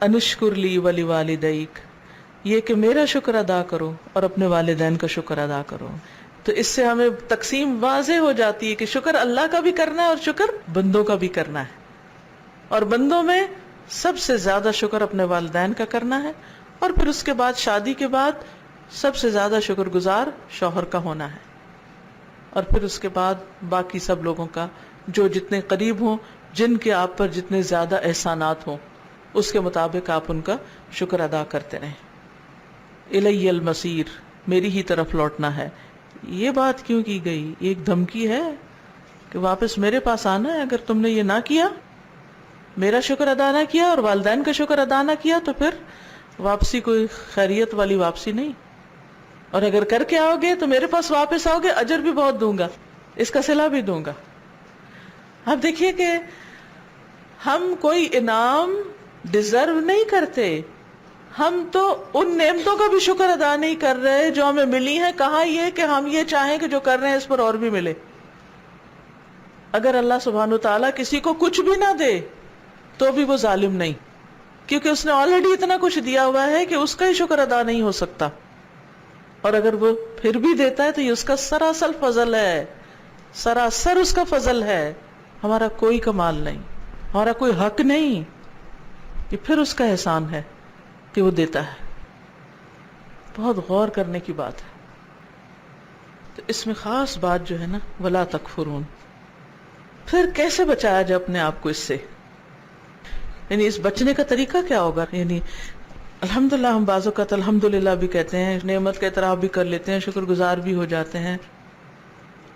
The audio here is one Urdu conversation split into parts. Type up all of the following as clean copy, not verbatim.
انشکر لی ولوالدیک، یہ کہ میرا شکر ادا کرو اور اپنے والدین کا شکر ادا کرو. تو اس سے ہمیں تقسیم واضح ہو جاتی ہے کہ شکر اللہ کا بھی کرنا ہے اور شکر بندوں کا بھی کرنا ہے. اور بندوں میں سب سے زیادہ شکر اپنے والدین کا کرنا ہے، اور پھر اس کے بعد شادی کے بعد سب سے زیادہ شکر گزار شوہر کا ہونا ہے، اور پھر اس کے بعد باقی سب لوگوں کا جو جتنے قریب ہوں، جن کے آپ پر جتنے زیادہ احسانات ہوں، اس کے مطابق آپ ان کا شکر ادا کرتے رہیں. الی المصیر، میری ہی طرف لوٹنا ہے. یہ بات کیوں کی گئی؟ ایک دھمکی ہے کہ واپس میرے پاس آنا ہے. اگر تم نے یہ نہ کیا، میرا شکر ادا نہ کیا اور والدین کا شکر ادا نہ کیا، تو پھر واپسی کوئی خیریت والی واپسی نہیں. اور اگر کر کے آؤ گے تو میرے پاس واپس آؤ گے، اجر بھی بہت دوں گا، اس کا صلہ بھی دوں گا. اب دیکھیے کہ ہم کوئی انعام ڈیزرو نہیں کرتے، ہم تو ان نعمتوں کا بھی شکر ادا نہیں کر رہے جو ہمیں ملی ہیں. کہاں یہ کہ ہم یہ چاہیں کہ جو کر رہے ہیں اس پر اور بھی ملے. اگر اللہ سبحانہ وتعالیٰ کسی کو کچھ بھی نہ دے تو بھی وہ ظالم نہیں، کیونکہ اس نے آلریڈی اتنا کچھ دیا ہوا ہے کہ اس کا ہی شکر ادا نہیں ہو سکتا. اور اگر وہ پھر بھی دیتا ہے تو یہ اس کا سراسر فضل ہے، سراسر اس کا فضل ہے. ہمارا کوئی کمال نہیں، ہمارا کوئی حق نہیں، یہ پھر اس کا احسان ہے کہ وہ دیتا ہے. بہت غور کرنے کی بات ہے. تو اس میں خاص بات جو ہے نا، ولا تکفرون. پھر کیسے بچایا جائے اپنے آپ کو اس سے؟ یعنی اس بچنے کا طریقہ کیا ہوگا؟ یعنی الحمدللہ ہم بعض اوقات الحمدللہ بھی کہتے ہیں، نعمت کا اعتراف بھی کر لیتے ہیں، شکر گزار بھی ہو جاتے ہیں،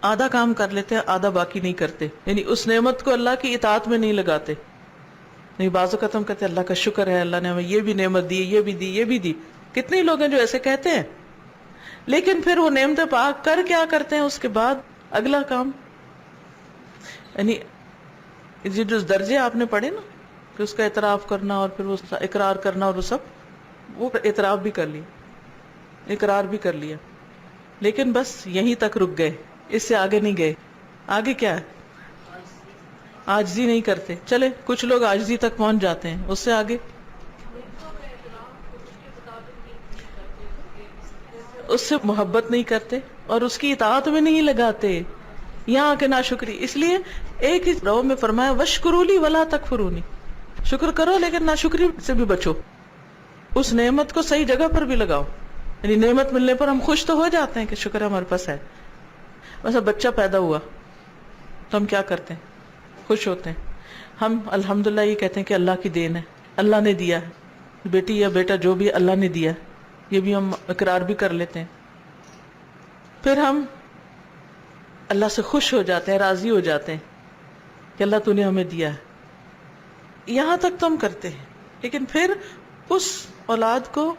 آدھا کام کر لیتے ہیں، آدھا باقی نہیں کرتے. یعنی اس نعمت کو اللہ کی اطاعت میں نہیں لگاتے. نہیں، بعض اوقات ہم کہتے ہیں اللہ کا شکر ہے، اللہ نے ہمیں یہ بھی نعمت دی، یہ بھی دی، یہ بھی دی. کتنے لوگ ہیں جو ایسے کہتے ہیں، لیکن پھر وہ نعمتیں پا کر کیا کرتے ہیں اس کے بعد؟ اگلا کام. یعنی جو درجے آپ نے پڑھے نا کہ اس کا اعتراف کرنا اور پھر وہ اقرار کرنا اور وہ سب، وہ اعتراف بھی کر لیا، اقرار بھی کر لیا، لیکن بس یہیں تک رک گئے، اس سے آگے نہیں گئے. آگے کیا ہے؟ عاجزی نہیں کرتے. چلے کچھ لوگ عاجزی تک پہنچ جاتے ہیں، اس سے آگے اس سے محبت نہیں کرتے اور اس کی اطاعت میں نہیں لگاتے. یہاں کے ناشکری. اس لیے ایک ہی رو میں فرمایا وشکرولی ولا تکفرونی، شکر کرو لیکن ناشکری سے بھی بچو. اس نعمت کو صحیح جگہ پر بھی لگاؤ. یعنی نعمت ملنے پر ہم خوش تو ہو جاتے ہیں کہ شکر ہمارے پاس ہے. ویسا بچہ پیدا ہوا تو ہم کیا کرتے ہیں؟ خوش ہوتے ہیں. ہم الحمدللہ یہ کہتے ہیں کہ اللہ کی دین ہے، اللہ نے دیا ہے، بیٹی یا بیٹا جو بھی اللہ نے دیا ہے، یہ بھی ہم اقرار بھی کر لیتے ہیں. پھر ہم اللہ سے خوش ہو جاتے ہیں، راضی ہو جاتے ہیں کہ اللہ تو نے ہمیں دیا ہے. یہاں تک تو ہم کرتے ہیں، لیکن پھر اس اولاد کو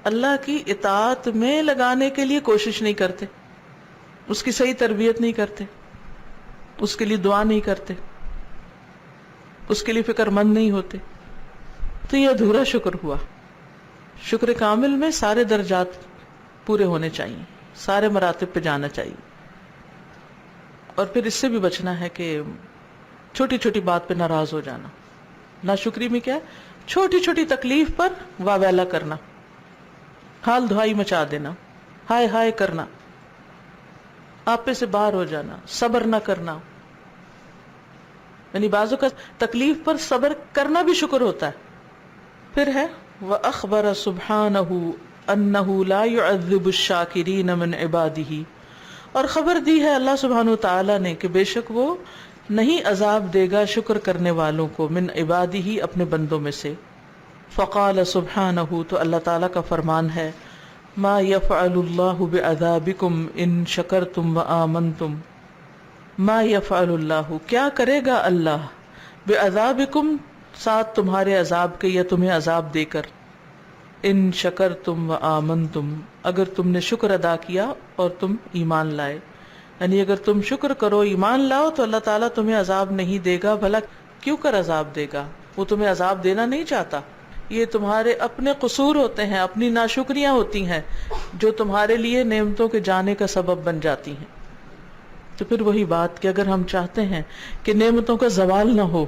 اللہ کی اطاعت میں لگانے کے لیے کوشش نہیں کرتے، اس کی صحیح تربیت نہیں کرتے، اس کے لیے دعا نہیں کرتے، اس کے لیے فکر مند نہیں ہوتے. تو یہ ادھورا شکر ہوا. شکر کامل میں سارے درجات پورے ہونے چاہیے، سارے مراتب پہ جانا چاہیے. اور پھر اس سے بھی بچنا ہے کہ چھوٹی چھوٹی بات پہ ناراض ہو جانا. ناشکری میں کیا؟ چھوٹی چھوٹی تکلیف پر واویلا کرنا، حال دھائی مچا دینا، ہائے ہائے کرنا، آپے سے باہر ہو جانا، صبر نہ کرنا. یعنی بعضوں کا تکلیف پر صبر کرنا بھی شکر ہوتا ہے. پھر ہے وَأَخْبَرَ سُبْحَانَهُ أَنَّهُ لَا يُعَذِّبُ الشَّاكِرِينَ مِنْ عِبَادِهِ، اور خبر دی ہے اللہ سبحانہ وتعالی نے کہ بے شک وہ نہیں عذاب دے گا شکر کرنے والوں کو، من عبادہ اپنے بندوں میں سے. فقال سبحانہ، تو اللہ تعالیٰ کا فرمان ہے، ما يفعل اللہ بعذابکم ان شکرتم وآمنتم. ما يفعل اللہ، کیا کرے گا اللہ، بعذابکم، ساتھ تمہارے عذاب کے یا تمہیں عذاب دے کر، ان شکرتم وآمنتم، اگر تم نے شکر ادا کیا اور تم ایمان لائے. یعنی اگر تم شکر کرو، ایمان لاؤ تو اللہ تعالیٰ تمہیں عذاب نہیں دے گا. بھلا کیوں کر عذاب دے گا؟ وہ تمہیں عذاب دینا نہیں چاہتا. یہ تمہارے اپنے قصور ہوتے ہیں، اپنی ناشکریاں ہوتی ہیں جو تمہارے لیے نعمتوں کے جانے کا سبب بن جاتی ہیں. تو پھر وہی بات کہ اگر ہم چاہتے ہیں کہ نعمتوں کا زوال نہ ہو،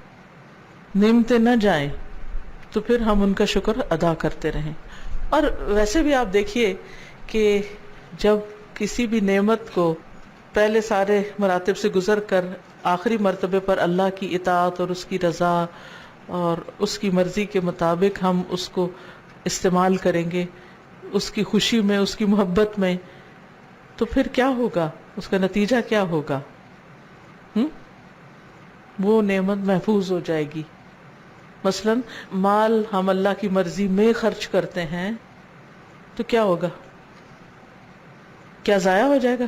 نعمتیں نہ جائیں، تو پھر ہم ان کا شکر ادا کرتے رہیں. اور ویسے بھی آپ دیکھیے کہ جب کسی بھی نعمت کو پہلے سارے مراتب سے گزر کر آخری مرتبے پر اللہ کی اطاعت اور اس کی رضا اور اس کی مرضی کے مطابق ہم اس کو استعمال کریں گے، اس کی خوشی میں، اس کی محبت میں، تو پھر کیا ہوگا، اس کا نتیجہ کیا ہوگا؟ وہ نعمت محفوظ ہو جائے گی. مثلا مال ہم اللہ کی مرضی میں خرچ کرتے ہیں تو کیا ہوگا؟ کیا ضائع ہو جائے گا؟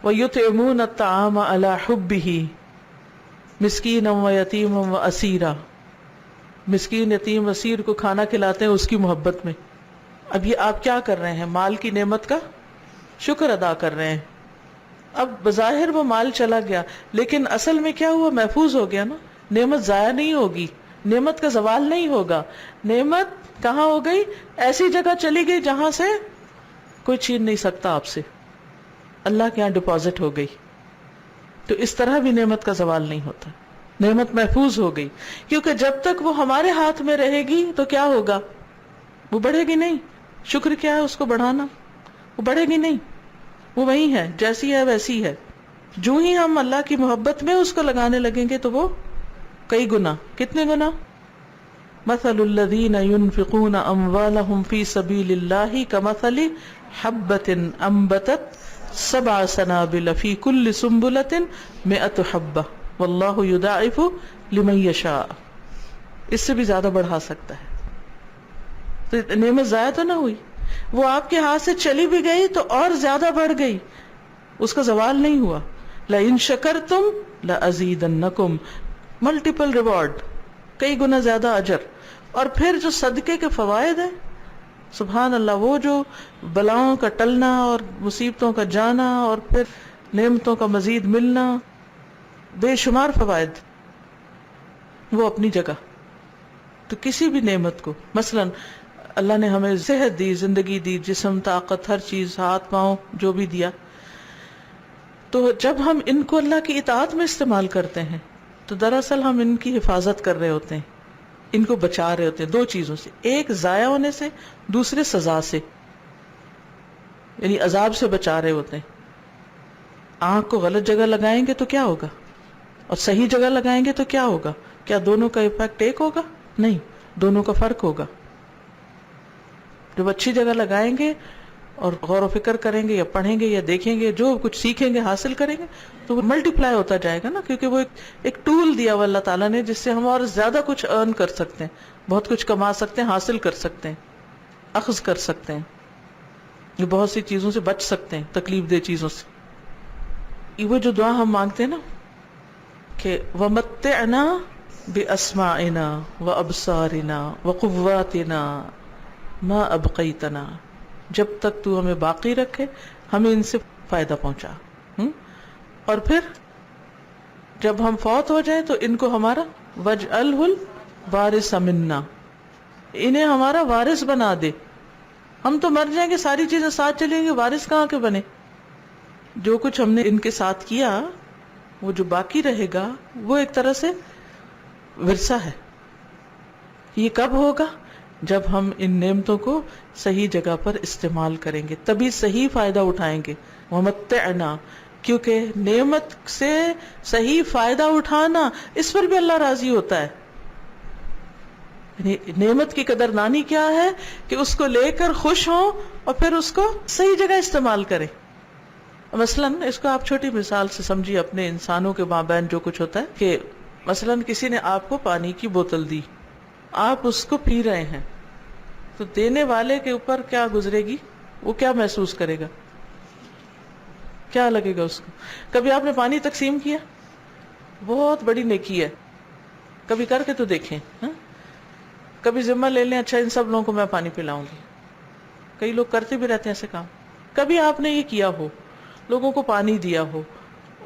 وَيُطْعِمُونَ الطَّعَامَ عَلَى حُبِّهِ مِسْكِينًا وَيَتِيمًا وَأَسِيرًا. مسکین، یتیم، اسیر کو کھانا کھلاتے ہیں اس کی محبت میں. اب یہ آپ کیا کر رہے ہیں؟ مال کی نعمت کا شکر ادا کر رہے ہیں. اب بظاہر وہ مال چلا گیا لیکن اصل میں کیا ہوا؟ محفوظ ہو گیا نا. نعمت ضائع نہیں ہوگی، نعمت کا زوال نہیں ہوگا. نعمت کہاں ہو گئی؟ ایسی جگہ چلی گئی جہاں سے کوئی چھین نہیں سکتا آپ سے، اللہ کے یہاں ڈپازٹ ہو گئی. تو اس طرح بھی نعمت کا زوال نہیں ہوتا، نعمت محفوظ ہو گئی. کیونکہ جب تک وہ ہمارے ہاتھ میں رہے گی تو کیا ہوگا؟ وہ بڑھے گی نہیں. شکر کیا ہے؟ اس کو بڑھانا. وہ بڑھے گی نہیں، وہ وہی ہے، جیسی ہے ویسی ہے. جو ہی ہم اللہ کی محبت میں اس کو لگانے لگیں گے تو وہ کئی گنا. کتنے گنا؟ مثل الذین ينفقون اموالهم فی سبیل اللہ کمثل حبة انبتت 7 سنابل فی کل سنبلۃ 100 حبہ واللہ یضاعف لمن یشاء. اس سے بھی زیادہ بڑھا سکتا ہے. تو نعمت ضائع تو نہ ہوئی، وہ آپ کے ہاتھ سے چلی بھی گئی تو اور زیادہ بڑھ گئی، اس کا زوال نہیں ہوا. لئن شکرتم لازیدنکم، ملٹیپل ریوارڈ، کئی گنا زیادہ اجر. اور پھر جو صدقے کے فوائد ہیں، سبحان اللہ، وہ جو بلاؤں کا ٹلنا اور مصیبتوں کا جانا اور پھر نعمتوں کا مزید ملنا، بے شمار فوائد، وہ اپنی جگہ. تو کسی بھی نعمت کو، مثلا اللہ نے ہمیں صحت دی، زندگی دی، جسم، طاقت، ہر چیز، ہاتھ پاؤں جو بھی دیا، تو جب ہم ان کو اللہ کی اطاعت میں استعمال کرتے ہیں تو دراصل ہم ان کی حفاظت کر رہے ہوتے ہیں، ان کو بچا رہے ہوتے ہیں 2 چیزوں سے. ایک ضائع ہونے سے، دوسرے سزا سے، یعنی عذاب سے بچا رہے ہوتے ہیں. آنکھ کو غلط جگہ لگائیں گے تو کیا ہوگا، اور صحیح جگہ لگائیں گے تو کیا ہوگا؟ کیا دونوں کا ایفیکٹ ایک ہوگا؟ نہیں، دونوں کا فرق ہوگا. جب اچھی جگہ لگائیں گے اور غور و فکر کریں گے یا پڑھیں گے یا دیکھیں گے، جو کچھ سیکھیں گے، حاصل کریں گے، تو وہ ملٹی پلائی ہوتا جائے گا نا. کیونکہ وہ ایک ٹول دیا ہوا اللہ تعالیٰ نے جس سے ہم اور زیادہ کچھ ارن کر سکتے ہیں، بہت کچھ کما سکتے ہیں، حاصل کر سکتے ہیں، اخذ کر سکتے ہیں، یہ بہت سی چیزوں سے بچ سکتے ہیں، تکلیف دہ چیزوں سے. وہ جو دعا ہم مانگتے ہیں نا کہ وَمَتِّعْنَا بِأَسْمَاعِنَا وَأَبْصَارِنَا وَقُوَّاتِنَا مَا أَبْقَيْتَنَا، جب تک تو ہمیں باقی رکھے ہمیں ان سے فائدہ پہنچا. اور پھر جب ہم فوت ہو جائیں تو ان کو ہمارا وَاجْعَلْهُ الْوَارِثَ مِنَّا، انہیں ہمارا وارث بنا دے. ہم تو مر جائیں گے، ساری چیزیں ساتھ چلیں گے، وارث کہاں کے بنے؟ جو کچھ ہم نے ان کے ساتھ کیا وہ جو باقی رہے گا وہ ایک طرح سے ورثہ ہے. یہ کب ہوگا؟ جب ہم ان نعمتوں کو صحیح جگہ پر استعمال کریں گے، تبھی صحیح فائدہ اٹھائیں گے. وَمَتِّعْنَا، کیونکہ نعمت سے صحیح فائدہ اٹھانا، اس پر بھی اللہ راضی ہوتا ہے. نعمت کی قدردانی کیا ہے کہ اس کو لے کر خوش ہوں اور پھر اس کو صحیح جگہ استعمال کریں. مثلا اس کو آپ چھوٹی مثال سے سمجھیے، اپنے انسانوں کے مابین جو کچھ ہوتا ہے کہ مثلا کسی نے آپ کو پانی کی بوتل دی، آپ اس کو پی رہے ہیں، تو دینے والے کے اوپر کیا گزرے گی؟ وہ کیا محسوس کرے گا؟ کیا لگے گا اس کو؟ کبھی آپ نے پانی تقسیم کیا؟ بہت بڑی نیکی ہے، کبھی کر کے تو دیکھیں. کبھی ذمہ لے لیں، اچھا ان سب لوگوں کو میں پانی پلاؤں گی. کئی لوگ کرتے بھی رہتے ہیں ایسے کام. کبھی آپ نے یہ کیا ہو، لوگوں کو پانی دیا ہو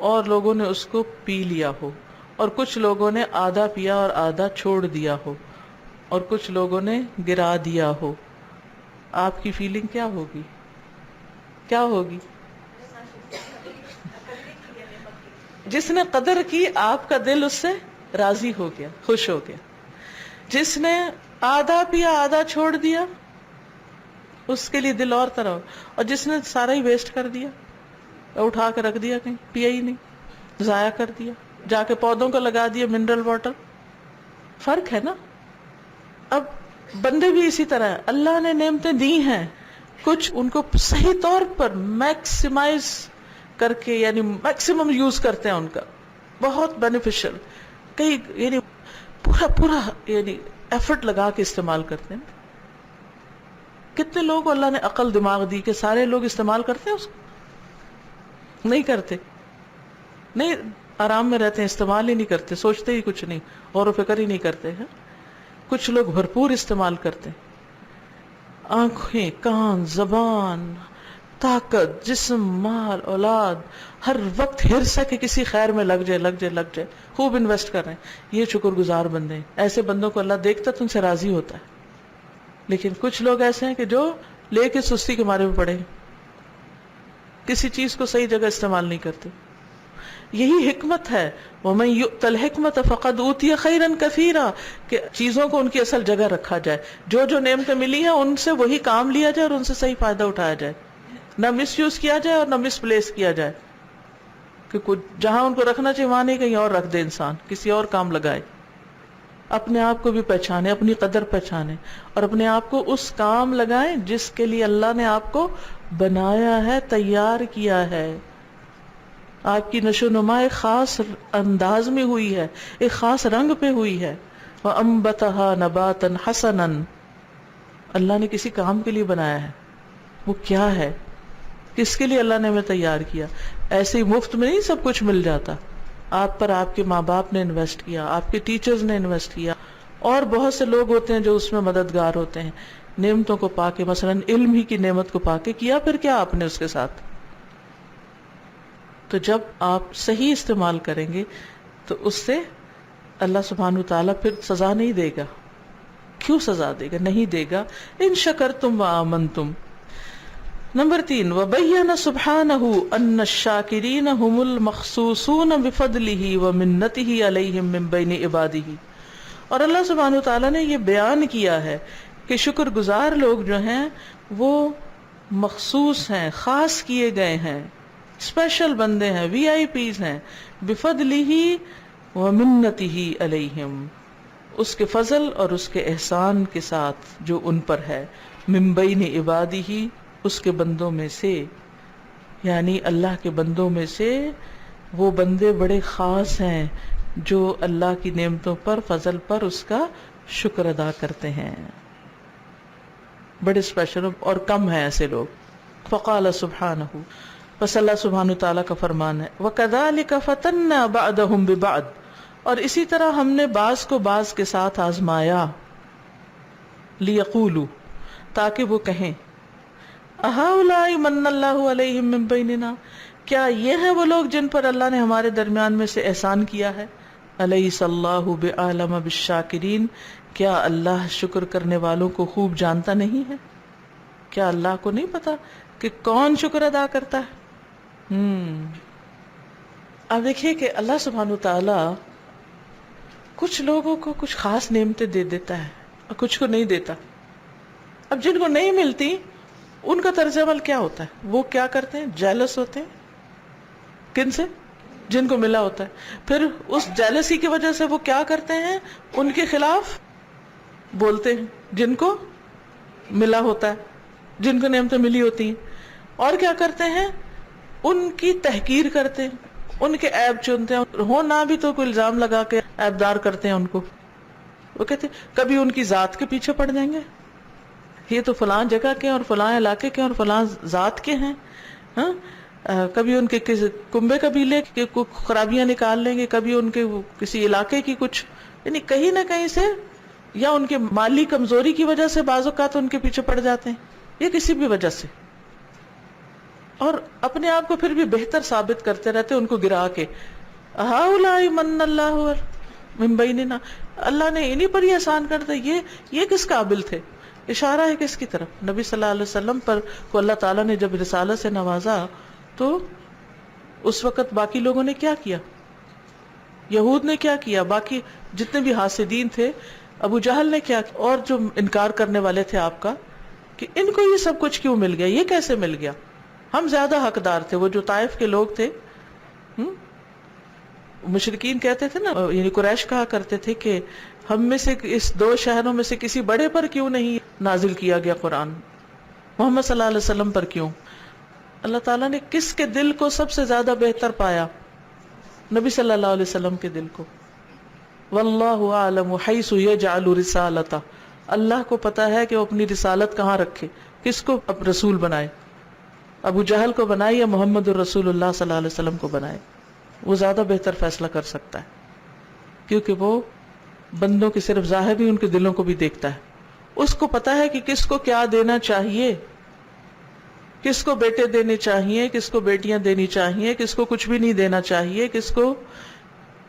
اور لوگوں نے اس کو پی لیا ہو، اور کچھ لوگوں نے آدھا پیا اور آدھا چھوڑ دیا ہو، اور کچھ لوگوں نے گرا دیا ہو، آپ کی فیلنگ کیا ہوگی؟ کیا ہوگی؟ جس نے قدر کی، آپ کا دل اس سے راضی ہو گیا، خوش ہو گیا. جس نے آدھا پیا آدھا چھوڑ دیا اس کے لیے دل اور طرح ہو، اور جس نے سارا ہی ویسٹ کر دیا، اٹھا کے رکھ دیا کہیں، پیا ہی نہیں، ضائع کر دیا، جا کے پودوں کو لگا دیا منرل واٹر. فرق ہے نا. اب بندے بھی اسی طرح ہیں، اللہ نے نعمتیں دی ہیں، کچھ ان کو صحیح طور پر میکسیمائز کر کے یعنی میکسیمم یوز کرتے ہیں، ان کا بہت بینیفیشل، کئی یعنی پورا یعنی ایفرٹ لگا کے استعمال کرتے ہیں. کتنے لوگوں کو اللہ نے عقل دماغ دی کہ سارے لوگ استعمال کرتے ہیں اس کو؟ نہیں کرتے، نہیں، آرام میں رہتے ہیں، استعمال ہی نہیں کرتے، سوچتے ہی کچھ نہیں، غور و فکر ہی نہیں کرتے ہیں. کچھ لوگ بھرپور استعمال کرتے ہیں، آنکھیں، کان، زبان، طاقت، جسم، مال، اولاد، ہر وقت حرص ہے کہ کسی خیر میں لگ جائے، خوب انویسٹ کر رہے ہیں. یہ شکر گزار بندے ہیں. ایسے بندوں کو اللہ دیکھتا تو ان سے راضی ہوتا ہے. لیکن کچھ لوگ ایسے ہیں کہ جو لے کے سستی کے مارے میں پڑے ہیں، کسی چیز کو صحیح جگہ استعمال نہیں کرتے. یہی حکمت ہے، وَمَن يُؤْتَ الْحِكْمَةَ فَقَدْ أُوتِيَ خَيْرًا كَثِيرًا، کہ چیزوں کو ان کی اصل جگہ رکھا جائے، جو نعمتیں ملی ہیں ان سے وہی کام لیا جائے اور ان سے صحیح فائدہ اٹھایا جائے، نہ مس یوز کیا جائے اور نہ مس پلیس کیا جائے، کہ جہاں ان کو رکھنا چاہیے وہاں نہیں، کہیں اور رکھ دے، انسان کسی اور کام لگائے. اپنے آپ کو بھی پہچانے، اپنی قدر پہچانے، اور اپنے آپ کو اس کام لگائیں جس کے لیے اللہ نے آپ کو بنایا ہے، تیار کیا ہے. آپ کی نشو نما ایک خاص انداز میں ہوئی ہے، ایک خاص رنگ پہ ہوئی ہے. وَأَنبَتَهَا نَبَاتًا حَسَنًا، اللہ نے کسی کام کے لیے بنایا ہے. وہ کیا ہے، کس کے لیے اللہ نے ہمیں تیار کیا؟ ایسے ہی مفت میں نہیں سب کچھ مل جاتا. آپ پر آپ کے ماں باپ نے انویسٹ کیا، آپ کے ٹیچرز نے انویسٹ کیا، اور بہت سے لوگ ہوتے ہیں جو اس میں مددگار ہوتے ہیں. نعمتوں کو پا کے، مثلا علم ہی کی نعمت کو پا کے کیا پھر کیا آپ نے اس کے ساتھ؟ تو جب آپ صحیح استعمال کریں گے تو اس سے اللہ سبحانہ تعالیٰ پھر سزا نہیں دے گا. کیوں سزا دے گا؟ نہیں دے گا. ان شکرتم وآمنتم. نمبر 3، وَبَيَّنَ سُبْحَانَهُ أَنَّ الشَّاكِرِينَ هُمُ الْمَخْصُوصُونَ بِفَضْلِهِ وَمِنَّتِهِ عَلَيْهِمْ مِنْ بَيْنِ عِبَادِهِ. اور اللہ سبحانہ وتعالیٰ نے یہ بیان کیا ہے کہ شکر گزار لوگ جو ہیں وہ مخصوص ہیں، خاص کیے گئے ہیں، اسپیشل بندے ہیں، وی آئی پیز ہیں. بِفَضْلِهِ وَمِنَّتِهِ عَلَيْهِمْ، اس کے فضل اور اس کے احسان کے ساتھ جو ان پر ہے. مِنْ بَيْنِ عِبَادِهِ، اس کے بندوں میں سے، یعنی اللہ کے بندوں میں سے وہ بندے بڑے خاص ہیں جو اللہ کی نعمتوں پر، فضل پر اس کا شکر ادا کرتے ہیں. بڑے اسپیشل اور کم ہیں ایسے لوگ. فقال سبحانہ، بس اللہ سبحانہ تعالیٰ کا فرمان ہے، وَكَذَلِكَ فَتَنَّا بَعْضَهُمْ بِبَعْضٍ، اور اسی طرح ہم نے بعض کو بعض کے ساتھ آزمایا. لِيَقُولُوا، تاکہ وہ کہیں، أَهَؤُلَاءِ مَنَّ اللَّهُ عَلَيْهِمْ مِنْ بَيْنِنَا، کیا یہ ہیں وہ لوگ جن پر اللہ نے ہمارے درمیان میں سے احسان کیا ہے. أَلَيْسَ اللَّهُ بِأَعْلَمَ بِالشَّاكِرِينَ، کیا اللہ شکر کرنے والوں کو خوب جانتا نہیں ہے؟ کیا اللہ کو نہیں پتا کہ کون شکر ادا کرتا ہے؟ اب دیکھیے کہ اللہ سبحانہ تعالی کچھ لوگوں کو کچھ خاص نعمتیں دے دیتا ہے اور کچھ کو نہیں دیتا. اب جن کو نہیں ملتی ان کا طرز عمل کیا ہوتا ہے؟ وہ کیا کرتے ہیں؟ جیلس ہوتے ہیں. کن سے؟ جن کو ملا ہوتا ہے. پھر اس جیلسی کی وجہ سے وہ کیا کرتے ہیں؟ ان کے خلاف بولتے ہیں جن کو ملا ہوتا ہے، جن کو نعمتیں ملی ہوتی ہیں. اور کیا کرتے ہیں؟ ان کی تحقیر کرتے ہیں، ان کے عیب چنتے ہیں، ہو نہ بھی تو کوئی الزام لگا کے عیب دار کرتے ہیں ان کو. وہ کہتے ہیں کبھی ان کی ذات کے پیچھے پڑ جائیں گے، یہ تو فلاں جگہ کے اور فلاں علاقے کے اور فلاں ذات کے ہیں. ہاں، کبھی ان کے کنبے قبیلے کے خرابیاں نکال لیں گے، کبھی ان کے کسی علاقے کی کچھ، یعنی کہیں نہ کہیں سے، یا ان کے مالی کمزوری کی وجہ سے بعض اوقات ان کے پیچھے پڑ جاتے ہیں، یا کسی بھی وجہ سے. اور اپنے آپ کو پھر بھی بہتر ثابت کرتے رہتے ان کو گرا کے. ہؤلاء من اللہ من بیننا، اللہ نے انہی پر یہ احسان کر دیا. یہ کس قابل تھے؟ اشارہ ہے کس کی طرف؟ نبی صلی اللہ علیہ وسلم پر کو اللہ تعالیٰ نے جب رسالت سے نوازا تو اس وقت باقی لوگوں نے کیا کیا؟ یہود نے کیا کیا؟ باقی جتنے بھی حاسدین تھے ابو جہل نے کیا، اور جو انکار کرنے والے تھے آپ کا، کہ ان کو یہ سب کچھ کیوں مل گیا، یہ کیسے مل گیا، ہم زیادہ حقدار تھے. وہ جو طائف کے لوگ تھے، مشرکین کہتے تھے نا، یعنی قریش کہا کرتے تھے کہ ہم میں سے اس 2 شہروں میں سے کسی بڑے پر کیوں نہیں نازل کیا گیا قرآن، محمد صلی اللہ علیہ وسلم پر کیوں. اللہ تعالیٰ نے کس کے دل کو سب سے زیادہ بہتر پایا؟ نبی صلی اللہ علیہ وسلم کے دل کو. واللہ اعلم حیث یجعل رسالتہ، اللہ کو پتا ہے کہ وہ اپنی رسالت کہاں رکھے، کس کو اب رسول بنائے، ابو جہل کو بنائے یا محمد الرسول اللہ صلی اللہ علیہ وسلم کو بنائے. وہ زیادہ بہتر فیصلہ کر سکتا ہے، کیونکہ وہ بندوں کے صرف ظاہر ہی، ان کے دلوں کو بھی دیکھتا ہے. اس کو پتا ہے کہ کس کو کیا دینا چاہیے، کس کو بیٹے دینے چاہیے، کس کو بیٹیاں دینی چاہیے، کس کو کچھ بھی نہیں دینا چاہیے، کس کو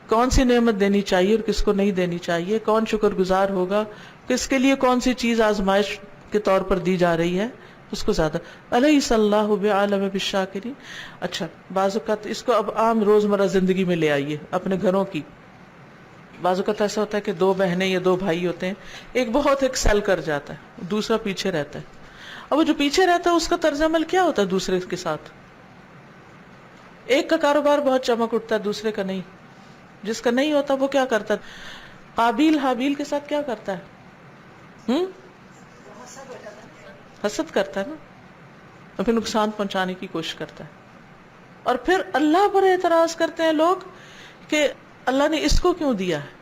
کون سی نعمت دینی چاہیے اور کس کو نہیں دینی چاہیے، کون شکر گزار ہوگا، کس کے لیے کون سی چیز آزمائش کے طور پر دی جا رہی ہے، اس کو زیادہ. الیس اللہ بعالم بالشاکرین. اچھا، بعض اوقات اس کو اب عام روزمرہ زندگی میں لے آئیے اپنے گھروں کی. بعض اوقات ایسا ہوتا ہے کہ 2 بہنیں یا 2 بھائی ہوتے ہیں، ایک بہت ایکسل کر جاتا ہے، دوسرا پیچھے رہتا ہے. اب وہ جو پیچھے رہتا ہے اس کا طرز عمل کیا ہوتا ہے دوسرے کے ساتھ؟ ایک کا کاروبار بہت چمک اٹھتا ہے، دوسرے کا نہیں. جس کا نہیں ہوتا وہ کیا کرتا ہے؟ قابیل حابیل کے ساتھ کیا کرتا ہے؟ حسد کرتا ہے نا، اور پھر نقصان پہنچانے کی کوشش کرتا ہے. اور پھر اللہ پر اعتراض کرتے ہیں لوگ کہ اللہ نے اس کو کیوں دیا ہے،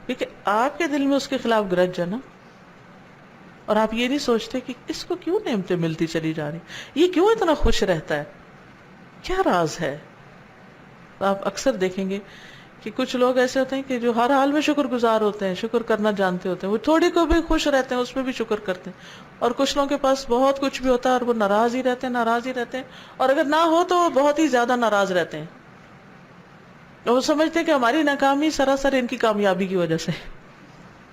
کیونکہ آپ کے دل میں اس کے خلاف گرج ہے نا. اور آپ یہ نہیں سوچتے کہ اس کو کیوں نعمتیں ملتی چلی جا رہی، یہ کیوں اتنا خوش رہتا ہے، کیا راز ہے. آپ اکثر دیکھیں گے کہ کچھ لوگ ایسے ہوتے ہیں کہ جو ہر حال میں شکر گزار ہوتے ہیں، شکر کرنا جانتے ہوتے ہیں، وہ تھوڑی کو بھی خوش رہتے ہیں، اس میں بھی شکر کرتے ہیں. اور کچھ لوگوں کے پاس بہت کچھ بھی ہوتا ہے اور وہ ناراض ہی رہتے ہیں، ناراض ہی رہتے ہیں. اور اگر نہ ہو تو وہ بہت ہی زیادہ ناراض رہتے ہیں. وہ سمجھتے ہیں کہ ہماری ناکامی سراسر ان کی کامیابی کی وجہ سے.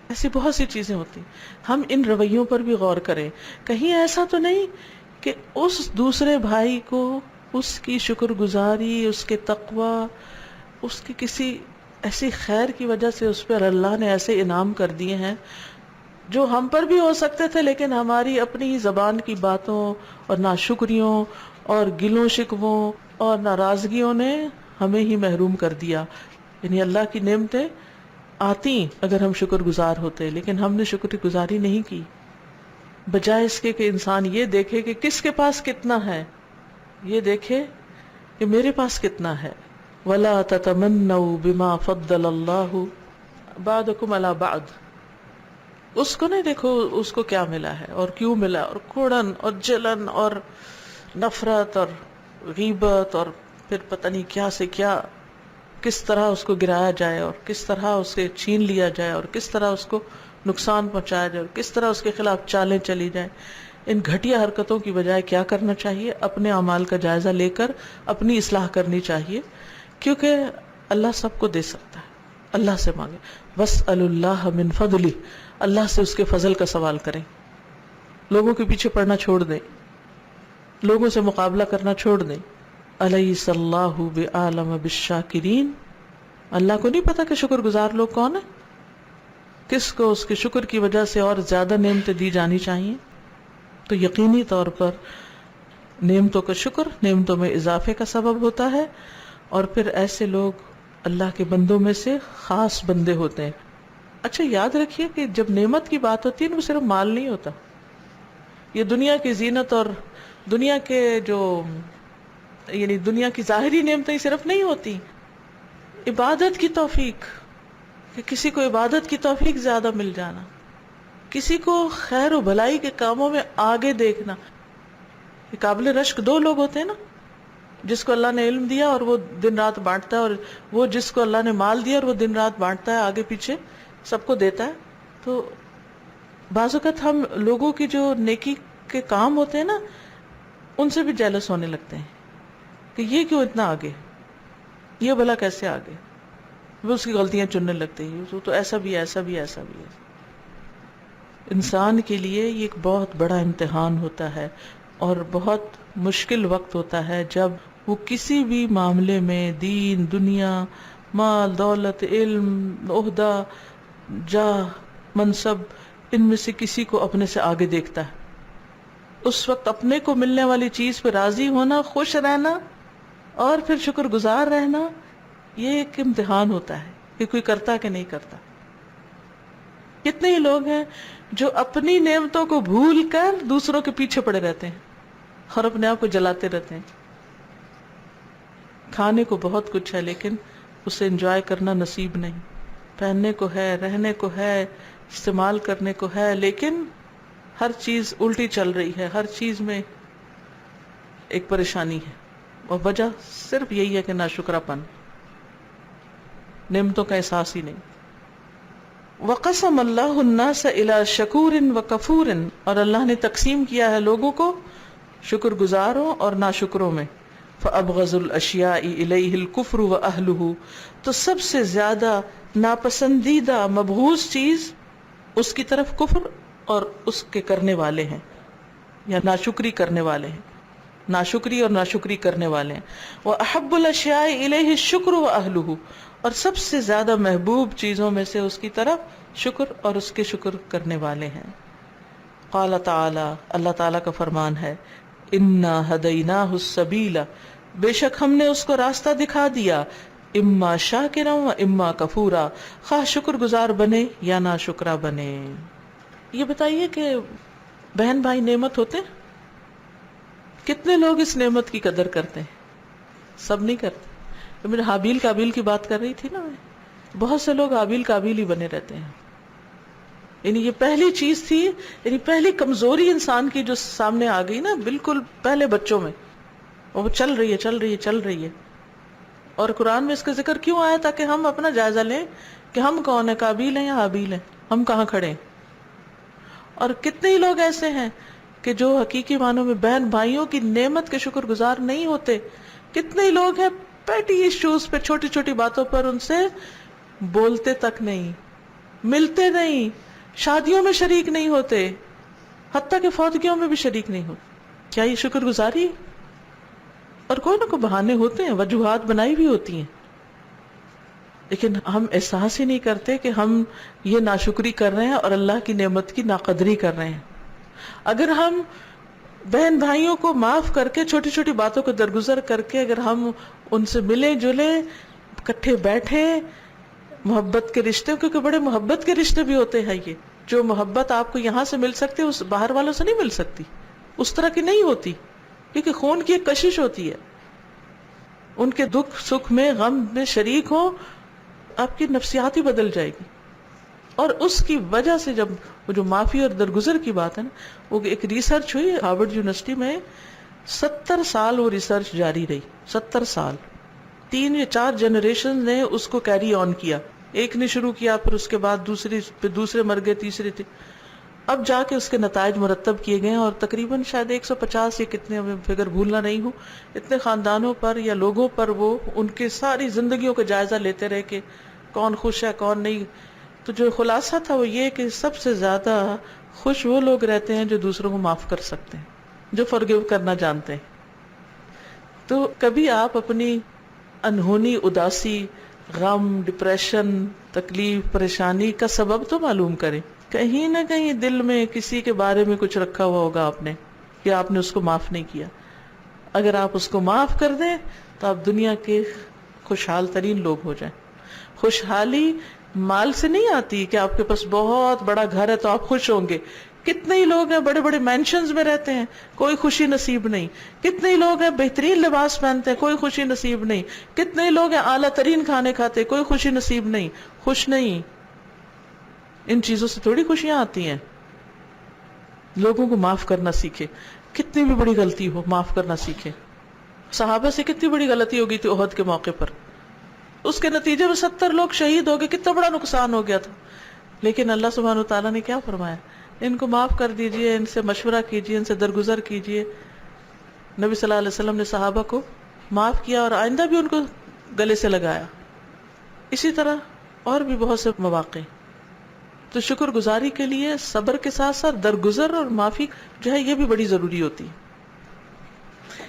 ایسی بہت سی چیزیں ہوتی. ہم ان رویوں پر بھی غور کریں. کہیں ایسا تو نہیں کہ اس دوسرے بھائی کو اس کی شکر گزاری، اس کے تقوی، اس کی کسی ایسی خیر کی وجہ سے اس پر اللہ نے ایسے انعام کر دیے ہیں جو ہم پر بھی ہو سکتے تھے، لیکن ہماری اپنی ہی زبان کی باتوں اور ناشکریوں اور گلوں شکووں اور ناراضگیوں نے ہمیں ہی محروم کر دیا. یعنی اللہ کی نعمتیں آتی اگر ہم شکر گزار ہوتے، لیکن ہم نے شکر گزاری نہیں کی. بجائے اس کے کہ انسان یہ دیکھے کہ کس کے پاس کتنا ہے، یہ دیکھے کہ میرے پاس کتنا ہے. وَلَا تَتَمَنَّوْا بِمَا فَضَّلَ اللَّهُ بَعْضَكُمْ عَلَى بَعْضٍ. اس کو نہیں دیکھو اس کو کیا ملا ہے اور کیوں ملا، اور کھوڑن اور جلن اور نفرت اور غیبت اور پھر پتہ نہیں کیا سے کیا، کس طرح اس کو گرایا جائے اور کس طرح اسے چھین لیا جائے اور کس طرح اس کو نقصان پہنچایا جائے اور کس طرح اس کے خلاف چالیں چلی جائیں. ان گھٹیا حرکتوں کی بجائے کیا کرنا چاہیے؟ اپنے اعمال کا جائزہ لے کر اپنی اصلاح کرنی چاہیے، کیونکہ اللہ سب کو دے سکتا ہے. اللہ سے مانگے، وَاسْأَلُوا اللَّهَ مِن فَضْلِهِ، اللہ سے اس کے فضل کا سوال کریں. لوگوں کے پیچھے پڑنا چھوڑ دیں، لوگوں سے مقابلہ کرنا چھوڑ دیں. الیس اللہ بعالم بالشاکرین. اللہ کو نہیں پتا کہ شکر گزار لوگ کون ہیں، کس کو اس کے شکر کی وجہ سے اور زیادہ نعمتیں دی جانی چاہیے. تو یقینی طور پر نعمتوں کا شکر نعمتوں میں اضافے کا سبب ہوتا ہے، اور پھر ایسے لوگ اللہ کے بندوں میں سے خاص بندے ہوتے ہیں. اچھا یاد رکھیے کہ جب نعمت کی بات ہوتی ہے نا، وہ صرف مال نہیں ہوتا. یہ دنیا کی زینت اور دنیا کے جو یعنی دنیا کی ظاہری نعمتیں صرف نہیں ہوتی. عبادت کی توفیق، کہ کسی کو عبادت کی توفیق زیادہ مل جانا، کسی کو خیر و بھلائی کے کاموں میں آگے دیکھنا. یہ قابل رشک 2 لوگ ہوتے ہیں نا، جس کو اللہ نے علم دیا اور وہ دن رات بانٹتا ہے، اور وہ جس کو اللہ نے مال دیا اور وہ دن رات بانٹتا ہے، آگے پیچھے سب کو دیتا ہے. تو بعض اوقات ہم لوگوں کی جو نیکی کے کام ہوتے ہیں نا، ان سے بھی جیلس ہونے لگتے ہیں کہ یہ کیوں اتنا آگے، یہ بھلا کیسے آگے. وہ اس کی غلطیاں چننے لگتے ہیں، وہ تو ایسا بھی ایسا بھی ایسا بھی ہے. انسان کے لیے یہ ایک بہت بڑا امتحان ہوتا ہے اور بہت مشکل وقت ہوتا ہے جب وہ کسی بھی معاملے میں دین، دنیا، مال، دولت، علم، عہدہ، جاہ، منصب، ان میں سے کسی کو اپنے سے آگے دیکھتا ہے. اس وقت اپنے کو ملنے والی چیز پہ راضی ہونا، خوش رہنا اور پھر شکر گزار رہنا، یہ ایک امتحان ہوتا ہے کہ کوئی کرتا کہ نہیں کرتا. کتنے ہی لوگ ہیں جو اپنی نعمتوں کو بھول کر دوسروں کے پیچھے پڑے رہتے ہیں اور اپنے آپ کو جلاتے رہتے ہیں. کھانے کو بہت کچھ ہے لیکن اسے انجوائے کرنا نصیب نہیں. پہننے کو ہے، رہنے کو ہے، استعمال کرنے کو ہے، لیکن ہر چیز الٹی چل رہی ہے، ہر چیز میں ایک پریشانی ہے، اور وجہ صرف یہی ہے کہ ناشکرا پن، نعمتوں کا احساس ہی نہیں. وَقَسَمَ اللَّهُ النَّاسَ إِلَى شَكُورٍ وَكَفُورٍ، اور اللہ نے تقسیم کیا ہے لوگوں کو شکر گزاروں اور ناشکروں میں. فَأَبْغَضُ الْأَشْيَاءِ إِلَيْهِ الْكُفْرُ وَأَهْلُهُ، تو سب سے زیادہ ناپسندیدہ مبغوض چیز اس کی طرف کفر اور اس کے کرنے والے ہیں، یا ناشکری کرنے والے ہیں، ناشکری اور ناشکری کرنے والے ہیں. وَأَحَبُّ الْأَشْيَاءِ إِلَيْهِ الشُّكْرُ وَأَهْلُهُ، اور سب سے زیادہ محبوب چیزوں میں سے اس کی طرف شکر اور اس کے شکر کرنے والے ہیں. قال تعالی، اللہ تعالیٰ کا فرمان ہے، انا ہدیناہ السبیل، بے شک ہم نے اس کو راستہ دکھا دیا، اما شاکرا و اما کفورا، خواہ شکر گزار بنے یا نا شکرا بنے. یہ بتائیے کہ بہن بھائی نعمت ہوتے ہیں؟ کتنے لوگ اس نعمت کی قدر کرتے ہیں؟ سب نہیں کرتے. میں نے حابیل قابیل کی بات کر رہی تھی نا، بہت سے لوگ حابیل قابیل ہی بنے رہتے ہیں. یعنی یہ پہلی چیز تھی، یعنی پہلی کمزوری انسان کی جو سامنے آ گئی نا بالکل پہلے بچوں میں، وہ چل رہی ہے چل رہی ہے چل رہی ہے. اور قرآن میں اس کا ذکر کیوں آیا؟ تاکہ ہم اپنا جائزہ لیں کہ ہم کون ہیں، قابیل ہیں یا حابیل ہیں، ہم کہاں کھڑے ہیں. اور کتنے ہی لوگ ایسے ہیں کہ جو حقیقی معنوں میں بہن بھائیوں کی نعمت کے شکر گزار نہیں ہوتے. کتنے ہی لوگ ہیں پیٹی ایشوز پہ، چھوٹی چھوٹی باتوں پر ان سے بولتے تک نہیں، ملتے نہیں، شادیوں میں شریک نہیں ہوتے، حتیٰ کہ فوتگیوں میں بھی شریک نہیں ہوتے. کیا یہ شکر گزاری؟ اور کوئی نہ کوئی بہانے ہوتے ہیں، وجوہات بنائی بھی ہوتی ہیں، لیکن ہم احساس ہی نہیں کرتے کہ ہم یہ ناشکری کر رہے ہیں اور اللہ کی نعمت کی ناقدری کر رہے ہیں. اگر ہم بہن بھائیوں کو معاف کر کے، چھوٹی چھوٹی باتوں کو درگزر کر کے اگر ہم ان سے ملے جلے، اکٹھے بیٹھے، محبت کے رشتے، کیونکہ بڑے محبت کے رشتے بھی ہوتے ہیں، یہ جو محبت آپ کو یہاں سے مل سکتی اس باہر والوں سے نہیں مل سکتی، اس طرح کی نہیں ہوتی، کیونکہ خون کی ایک کشش ہوتی ہے. ان کے دکھ سکھ میں، غم میں شریک ہو، آپ کی نفسیات ہی بدل جائے گی. اور اس کی وجہ سے جب وہ جو معافی اور درگزر کی بات ہے نا، وہ ایک ریسرچ ہوئی ہارورڈ یونیورسٹی میں، 70 سال وہ ریسرچ جاری رہی، 70 سال، 3 یا 4 جنریشن نے اس کو کیری آن کیا. ایک نے شروع کیا، پھر اس کے بعد دوسرے مر گئے، تیسرے تھے، اب جا کے اس کے نتائج مرتب کیے گئے. اور تقریباً شاید 150 یا کتنے، فگر بھولنا نہیں ہوں، اتنے خاندانوں پر یا لوگوں پر وہ ان کے ساری زندگیوں کا جائزہ لیتے رہے کہ کون خوش ہے کون نہیں. تو جو خلاصہ تھا وہ یہ کہ سب سے زیادہ خوش وہ لوگ رہتے ہیں جو دوسروں کو معاف کر سکتے ہیں، جو فرگیو کرنا جانتے ہیں. تو کبھی آپ اپنی انہونی اداسی، غم، ڈپریشن، تکلیف، پریشانی کا سبب تو معلوم کریں. کہیں نہ کہیں دل میں کسی کے بارے میں کچھ رکھا ہوا ہوگا آپ نے، کہ آپ نے اس کو معاف نہیں کیا. اگر آپ اس کو معاف کر دیں تو آپ دنیا کے خوشحال ترین لوگ ہو جائیں. خوشحالی مال سے نہیں آتی کہ آپ کے پاس بہت بڑا گھر ہے تو آپ خوش ہوں گے. کتنے ہی لوگ ہیں بڑے بڑے مینشنز میں رہتے ہیں، کوئی خوشی نصیب نہیں. کتنے ہی لوگ ہیں بہترین لباس پہنتے ہیں، کوئی خوشی نصیب نہیں. کتنے ہی لوگ ہیں اعلیٰ ترین کھانے کھاتے، کوئی خوشی نصیب نہیں، خوش نہیں. ان چیزوں سے تھوڑی خوشیاں آتی ہیں. لوگوں کو معاف کرنا سیکھے، کتنی بھی بڑی غلطی ہو معاف کرنا سیکھے. صحابہ سے کتنی بڑی غلطی ہو گئی تھی احد کے موقع پر، اس کے نتیجے میں 70 لوگ شہید ہو گئے، کتنا بڑا نقصان ہو گیا تھا. لیکن اللہ سبحانہ وتعالیٰ نے کیا فرمایا؟ ان کو معاف کر دیجئے، ان سے مشورہ کیجئے، ان سے درگزر کیجئے. نبی صلی اللہ علیہ وسلم نے صحابہ کو معاف کیا اور آئندہ بھی ان کو گلے سے لگایا. اسی طرح اور بھی بہت سے مواقع. تو شکر گزاری کے لیے صبر کے ساتھ ساتھ درگزر اور معافی جو ہے یہ بھی بڑی ضروری ہوتی ہے.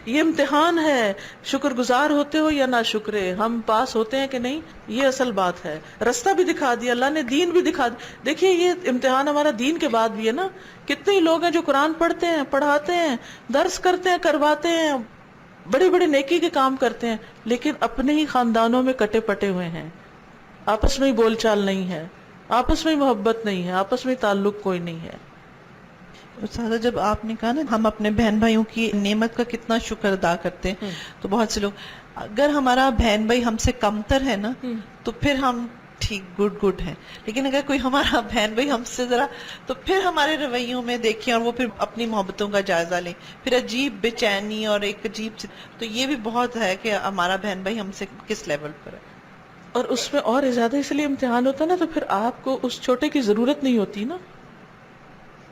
یہ امتحان ہے، شکر گزار ہوتے ہو یا نہ شکرے، ہم پاس ہوتے ہیں کہ نہیں، یہ اصل بات ہے. رستہ بھی دکھا دیا اللہ نے، دین بھی دکھا دیا. دیکھیے یہ امتحان ہمارا دین کے بعد بھی ہے نا. کتنے لوگ ہیں جو قرآن پڑھتے ہیں، پڑھاتے ہیں، درس کرتے ہیں، کرواتے ہیں، بڑے بڑے نیکی کے کام کرتے ہیں، لیکن اپنے ہی خاندانوں میں کٹے پٹے ہوئے ہیں، آپس میں ہی بول چال نہیں ہے، آپس میں محبت نہیں ہے، آپس میں تعلق کوئی نہیں ہے. استاذہ جب آپ نے کہا نا ہم اپنے بہن بھائیوں کی نعمت کا کتنا شکر ادا کرتے ہیں، تو بہت سے لوگ، اگر ہمارا بہن بھائی ہم سے کمتر ہے نا تو پھر ہم ٹھیک گڈ ہیں، لیکن اگر کوئی ہمارا بہن بھائی ہم سے ذرا، تو پھر ہمارے رویوں میں دیکھیں اور وہ پھر اپنی محبتوں کا جائزہ لیں، پھر عجیب بے چینی اور ایک عجیب سی، تو یہ بھی بہت ہے کہ ہمارا بہن بھائی ہم سے کس لیول پر ہے. اور اس میں اور زیادہ اس لیے امتحان ہوتا ہے نا، تو پھر آپ کو اس چھوٹے کی ضرورت نہیں ہوتی نا،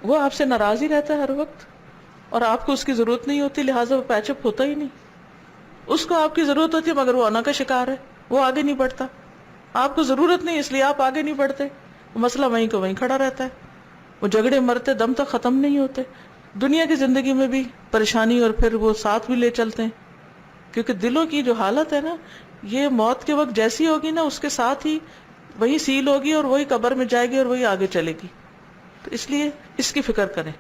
وہ آپ سے ناراض ہی رہتا ہے ہر وقت، اور آپ کو اس کی ضرورت نہیں ہوتی، لہٰذا وہ پیچ اپ ہوتا ہی نہیں. اس کو آپ کی ضرورت ہوتی ہے مگر وہ انا کا شکار ہے، وہ آگے نہیں بڑھتا. آپ کو ضرورت نہیں اس لیے آپ آگے نہیں بڑھتے، وہ مسئلہ وہیں کو وہیں کھڑا رہتا ہے، وہ جھگڑے مرتے دم تک ختم نہیں ہوتے. دنیا کی زندگی میں بھی پریشانی، اور پھر وہ ساتھ بھی لے چلتے ہیں، کیونکہ دلوں کی جو حالت ہے نا، یہ موت کے وقت جیسی ہوگی نا، اس کے ساتھ ہی وہی سیل ہوگی اور وہی قبر میں جائے گی اور وہی آگے چلے گی. تو اس لیے اس کی فکر کریں،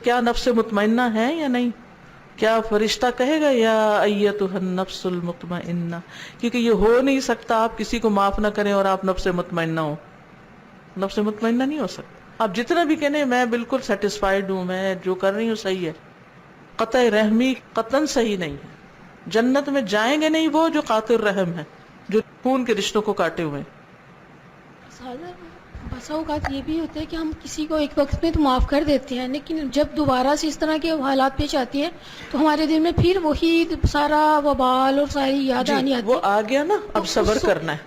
کیا نفس مطمئنہ ہے یا نہیں، کیا فرشتہ کہے گا یا ایتھا النفس المطمئنہ، کیونکہ یہ ہو نہیں سکتا آپ کسی کو معاف نہ کریں اور آپ نفس مطمئنہ ہو. نفس مطمئنہ نہیں ہو سکتا. آپ جتنا بھی کہنے میں بالکل سیٹسفائیڈ ہوں، میں جو کر رہی ہوں صحیح ہے، قطع رحمی قطعاً صحیح نہیں ہے. جنت میں جائیں گے نہیں وہ جو قاطع رحم ہے، جو خون کے رشتوں کو کاٹے ہوئے. بسا اوقات یہ بھی ہوتا ہے کہ ہم کسی کو ایک وقت میں تو معاف کر دیتے ہیں، لیکن جب دوبارہ سے اس طرح کے حالات پیش آتی ہیں تو ہمارے دل میں پھر وہی سارا وبال اور ساری یاد آنی آتی ہے. وہ آ گیا نا، اب صبر کرنا ہے.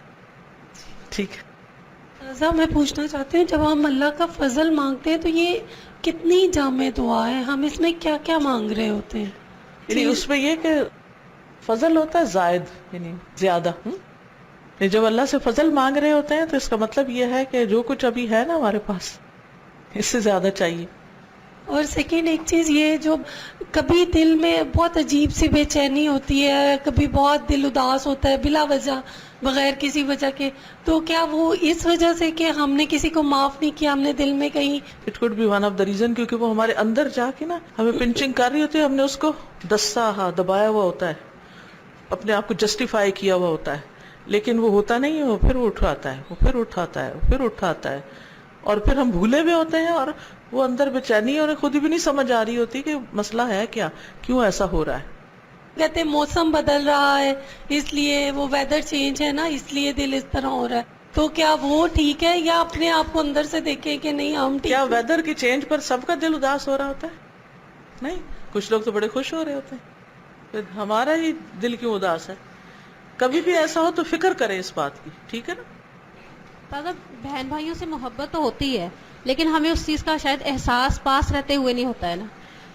ٹھیک ہے میں پوچھنا چاہتے ہیں، جب ہم اللہ کا فضل مانگتے ہیں تو یہ کتنی جامع دعا ہے، ہم اس میں کیا کیا مانگ رہے ہوتے ہیں؟ یعنی اس میں یہ کہ فضل ہوتا ہے زائد، یعنی زیادہ. جب اللہ سے فضل مانگ رہے ہوتے ہیں تو اس کا مطلب یہ ہے کہ جو کچھ ابھی ہے نا ہمارے پاس، اس سے زیادہ چاہیے. اور سیکنڈ ایک چیز یہ، جو کبھی دل میں بہت عجیب سی بے چینی ہوتی ہے، کبھی بہت دل اداس ہوتا ہے بلا وجہ، بغیر کسی وجہ کے، تو کیا وہ اس وجہ سے کہ ہم نے کسی کو معاف نہیں کیا، ہم نے دل میں کہیں، it could be one of the reason, کیونکہ وہ ہمارے اندر جا کے نا ہمیں پنچنگ کر رہی ہوتی ہے، ہم نے اس کو دبایا ہوا ہوتا ہے، اپنے آپ کو جسٹیفائی کیا ہوا ہوتا ہے، لیکن وہ ہوتا نہیں ہے، وہ پھر اٹھاتا ہے، وہ پھر اٹھاتا ہے، وہ پھر اٹھاتا ہے، اور پھر ہم بھولے ہوئے ہوتے ہیں، اور وہ اندر بے چینی اور خود بھی نہیں سمجھ آ رہی ہوتی کہ مسئلہ ہے کیا، کیوں ایسا ہو رہا ہے. کہتے ہیں موسم بدل رہا ہے اس لیے، وہ ویدر چینج ہے نا اس لیے دل اس طرح ہو رہا ہے، تو کیا وہ ٹھیک ہے، یا اپنے آپ کو اندر سے دیکھیں کہ نہیں ہم ٹھیک کیا ہیں؟ ویدر کی چینج پر سب کا دل اداس ہو رہا ہوتا ہے؟ نہیں، کچھ لوگ تو بڑے خوش ہو رہے ہوتے ہیں، پھر ہمارا ہی دل کیوں اداس ہے؟ کبھی بھی ایسا ہو تو فکر کریں اس بات کی، ٹھیک ہے نا. بہن بھائیوں سے محبت تو ہوتی ہے، لیکن ہمیں اس چیز کا شاید احساس پاس رہتے ہوئے نہیں ہوتا ہے نا.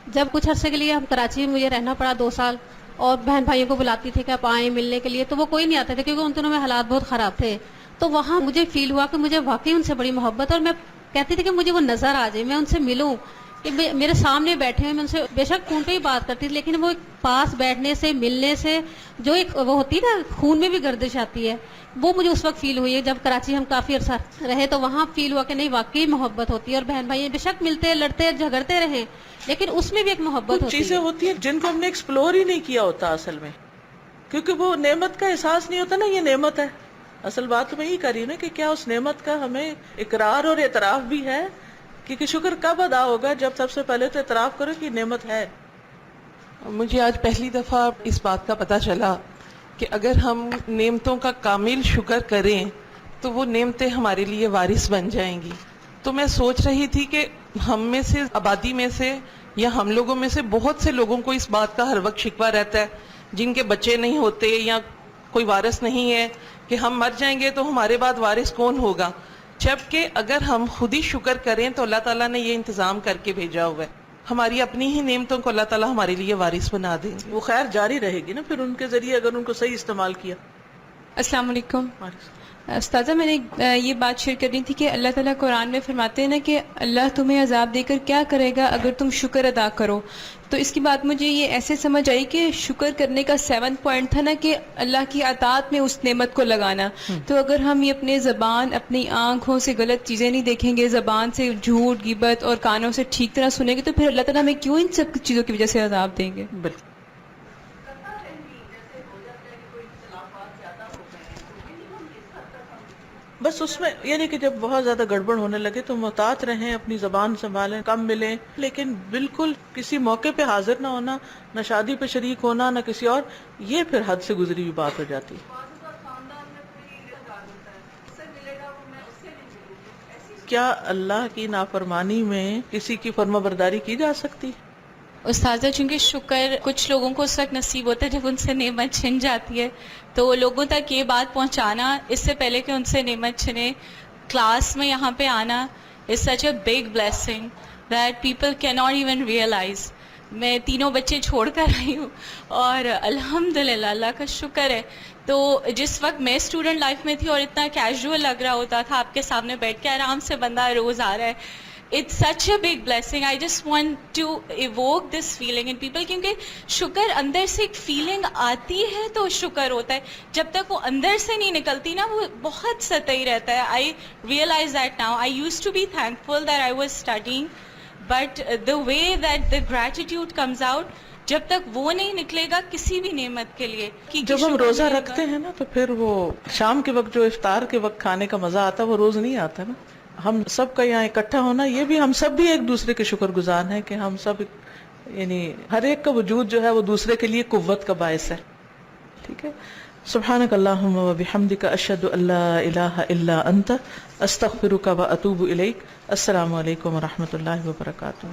جب کچھ عرصے کے لیے ہم کراچی میں مجھے رہنا پڑا 2 سال، اور بہن بھائیوں کو بلاتی تھی کہ آپ آئیں ملنے کے لیے، تو وہ کوئی نہیں آتے تھے کیونکہ ان دنوں میں حالات بہت خراب تھے. تو وہاں مجھے فیل ہوا کہ مجھے واقعی ان سے بڑی محبت، اور میں کہتی تھی کہ مجھے وہ نظر آ جائے، میں ان سے ملوں، کہ میرے سامنے بیٹھے ہوئے، میں ان سے بے شک فون پہ ہی بات کرتی تھی، لیکن وہ ایک پاس بیٹھنے سے، ملنے سے جو ایک وہ ہوتی ہے نا، خون میں بھی گردش آتی ہے، وہ مجھے اس وقت فیل ہوئی ہے. جب کراچی ہم کافی عرصہ رہے تو وہاں فیل ہوا کہ نہیں، واقعی محبت ہوتی ہے. اور بہن بھائی بے شک ملتے لڑتے جھگڑتے رہیں، لیکن اس میں بھی ایک محبت کچھ ہوتی ہے. چیزیں ہوتی ہیں جن کو ہم نے ایکسپلور ہی نہیں کیا ہوتا اصل میں، کیونکہ وہ نعمت کا احساس نہیں ہوتا نا، یہ نعمت ہے. اصل بات تو میں یہی کر رہی ہوں نا کہ کیا اس نعمت کا ہمیں اقرار اور اعتراف بھی ہے، کیونکہ شکر کب ادا ہوگا جب سب سے پہلے تو اعتراف کرو کہ نعمت ہے. مجھے آج پہلی دفعہ اس بات کا پتہ چلا کہ اگر ہم نعمتوں کا کامل شکر کریں تو وہ نعمتیں ہمارے لیے وارث بن جائیں گی. تو میں سوچ رہی تھی کہ ہم میں سے، آبادی میں سے یا ہم لوگوں میں سے بہت سے لوگوں کو اس بات کا ہر وقت شکوہ رہتا ہے، جن کے بچے نہیں ہوتے یا کوئی وارث نہیں ہے، کہ ہم مر جائیں گے تو ہمارے بعد وارث کون ہوگا. جبکہ اگر ہم خود ہی شکر کریں تو اللہ تعالیٰ نے یہ انتظام کر کے بھیجا ہوا ہے، ہماری اپنی ہی نعمتوں کو اللہ تعالیٰ ہمارے لیے وارث بنا دیں گے. وہ خیر جاری رہے گی نا پھر ان کے ذریعے، اگر ان کو صحیح استعمال کیا. السلام علیکم. استاذہ میں نے یہ بات شیئر کرنی تھی کہ اللہ تعالیٰ قرآن میں فرماتے ہیں نا کہ اللہ تمہیں عذاب دے کر کیا کرے گا اگر تم شکر ادا کرو. تو اس کی بات مجھے یہ ایسے سمجھ آئی کہ شکر کرنے کا 7 پوائنٹ تھا نا کہ اللہ کی اطاعت میں اس نعمت کو لگانا. تو اگر ہم یہ اپنے زبان اپنی آنکھوں سے غلط چیزیں نہیں دیکھیں گے, زبان سے جھوٹ غیبت اور کانوں سے ٹھیک طرح سنیں گے, تو پھر اللہ تعالیٰ ہمیں کیوں ان سب چیزوں کی وجہ سے عذاب دیں گے؟ بالکل. بس اس میں یعنی کہ جب بہت زیادہ گڑبڑ ہونے لگے تو محتاط رہیں, اپنی زبان سنبھالیں, کم ملیں, لیکن بالکل کسی موقع پہ حاضر نہ ہونا, نہ شادی پہ شریک ہونا, نہ کسی اور, یہ پھر حد سے گزری ہوئی بات ہو جاتی. کیا اللہ کی نافرمانی میں کسی کی فرما برداری کی جا سکتی؟ استاذہ چونکہ شکر کچھ لوگوں کو اس وقت نصیب ہوتا ہے جب ان سے نعمت چھن جاتی ہے, تو لوگوں تک یہ بات پہنچانا اس سے پہلے کہ ان سے نعمت چھنے, کلاس میں یہاں پہ آنا is such a big blessing that people کی ناٹ ایون ریئلائز. میں 3 بچے چھوڑ کر آئی ہوں اور الحمدللہ اللہ کا شکر ہے. تو جس وقت میں اسٹوڈنٹ لائف میں تھی اور اتنا کیجول لگ رہا ہوتا تھا, آپ کے سامنے بیٹھ کے آرام سے بندہ روز آ رہا ہے, it's such a big blessing. I just want to evoke this feeling in people, کیونکہ شکر اندر سے ایک فیلنگ آتی ہے تو شکر ہوتا ہے, جب تک وہ اندر سے نہیں نکلتی نا وہ بہت سطحی رہتا ہے. I realize that now. I used to be thankful that I was studying, but the way that the gratitude comes out, جب تک وہ نہیں نکلے گا کسی بھی نعمت کے لیے. جب ہم روزہ رکھتے ہیں نا تو پھر وہ شام کے وقت جو افطار کے وقت کھانے کا مزہ آتا ہے وہ روز نہیں آتا نا. ہم سب کا یہاں اکٹھا ہونا, یہ بھی ہم سب بھی ایک دوسرے کے شکر گزار ہیں کہ ہم سب یعنی ہر ایک کا وجود جو ہے وہ دوسرے کے لیے قوت کا باعث ہے. ٹھیک ہے. سبحانک اللہم و بحمدک اشہد ان لا الہ الا انت استغفرک و اتوب الیک. السلام علیکم و رحمۃ اللہ وبرکاتہ.